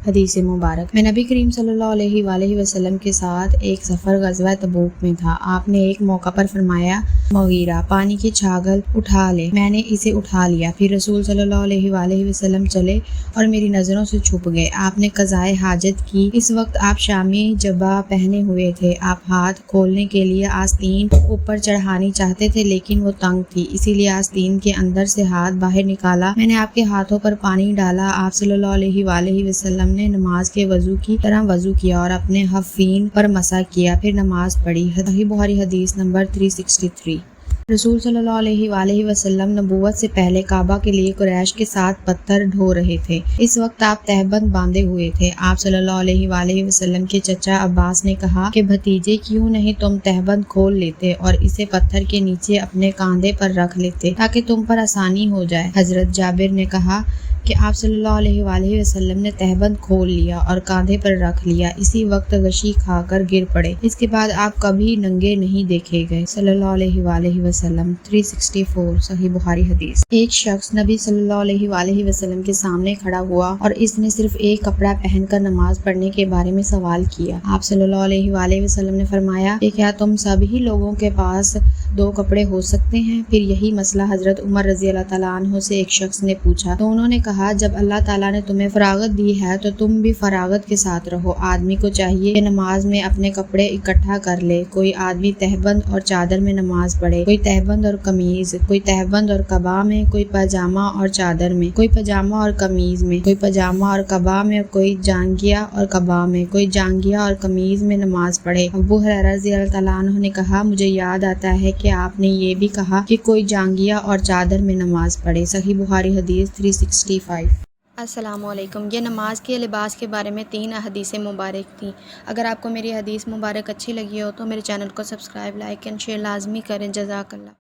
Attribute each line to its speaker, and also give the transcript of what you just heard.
Speaker 1: حدیث مبارک میں نبی کریم صلی اللہ علیہ وآلہ وسلم کے ساتھ ایک سفر غزوہ تبوک میں تھا۔ آپ نے ایک موقع پر فرمایا، مغیرہ پانی کی چھاگل اٹھا لے۔ میں نے اسے اٹھا لیا۔ پھر رسول صلی اللہ علیہ وآلہ وسلم چلے اور میری نظروں سے چھپ گئے۔ آپ نے قضائے حاجت کی۔ اس وقت آپ شامی جبہ پہنے ہوئے تھے۔ آپ ہاتھ کھولنے کے لیے آستین اوپر چڑھانی چاہتے تھے لیکن وہ تنگ تھی، اسی لیے آستین کے اندر سے ہاتھ باہر نکالا۔ میں نے آپ کے ہاتھوں پر پانی ڈالا۔ آپ صلی اللہ علیہ وآلہ وسلم نے نماز کے وضو کی طرح وضو کیا اور اپنے خفین پر مسح کیا، پھر نماز پڑھی۔ صحیح بخاری حدیث نمبر 363۔ رسول صلی اللہ علیہ وآلہ وسلم نبوت سے پہلے کعبہ کے لیے قریش کے ساتھ پتھر ڈھو رہے تھے۔ اس وقت آپ تہبند باندھے ہوئے تھے۔ آپ صلی اللہ علیہ وآلہ وسلم کے چچا عباس نے کہا کہ بھتیجے کیوں نہیں تم تہبند کھول لیتے اور اسے پتھر کے نیچے اپنے کاندھے پر رکھ لیتے تاکہ تم پر آسانی ہو جائے۔ حضرت جابر نے کہا کہ آپ صلی اللہ علیہ وآلہ وسلم نے تہبند کھول لیا اور کاندھے پر رکھ لیا، اسی وقت غشی کھا کر گر پڑے۔ اس کے بعد آپ کبھی ننگے نہیں دیکھے گئے صلی اللہ علیہ وآلہ وسلم۔ 364 صحیح بخاری حدیث۔ ایک شخص نبی صلی اللہ علیہ وآلہ وسلم کے سامنے کھڑا ہوا اور اس نے صرف ایک کپڑا پہن کر نماز پڑھنے کے بارے میں سوال کیا۔ آپ صلی اللہ علیہ وآلہ وسلم نے فرمایا کہ کیا تم سبھی لوگوں کے پاس دو کپڑے ہو سکتے ہیں؟ پھر یہی مسئلہ حضرت عمر رضی اللہ تعالیٰ عنہ سے ایک شخص نے پوچھا تو انہوں نے کہا، جب اللہ تعالیٰ نے تمہیں فراغت دی ہے تو تم بھی فراغت کے ساتھ رہو۔ آدمی کو چاہیے کہ نماز میں اپنے کپڑے اکٹھا کر لے۔ کوئی آدمی تہبند اور چادر میں نماز پڑھے، کوئی تہبند اور قمیض، کوئی تہبند اور قبا میں، کوئی پاجامہ اور چادر میں، کوئی پاجامہ اور قمیض میں، کوئی پاجامہ اور قبا میں، کوئی جانگیا اور قبا میں، کوئی جانگیا اور قمیض میں نماز پڑھے۔ ابو ہریرہ رضی اللہ تعالیٰ عنہ نے کہا، مجھے یاد آتا ہے کہ آپ نے یہ بھی کہا کہ کوئی جانگیا اور چادر میں نماز پڑھے۔ صحیح بخاری حدیث 365۔
Speaker 2: السلام علیکم۔ یہ نماز کے لباس کے بارے میں 3 احادیث مبارک تھیں۔ اگر آپ کو میری حدیث مبارک اچھی لگی ہو تو میرے چینل کو سبسکرائب، لائک اینڈ شیئر لازمی کریں۔ جزاک اللہ۔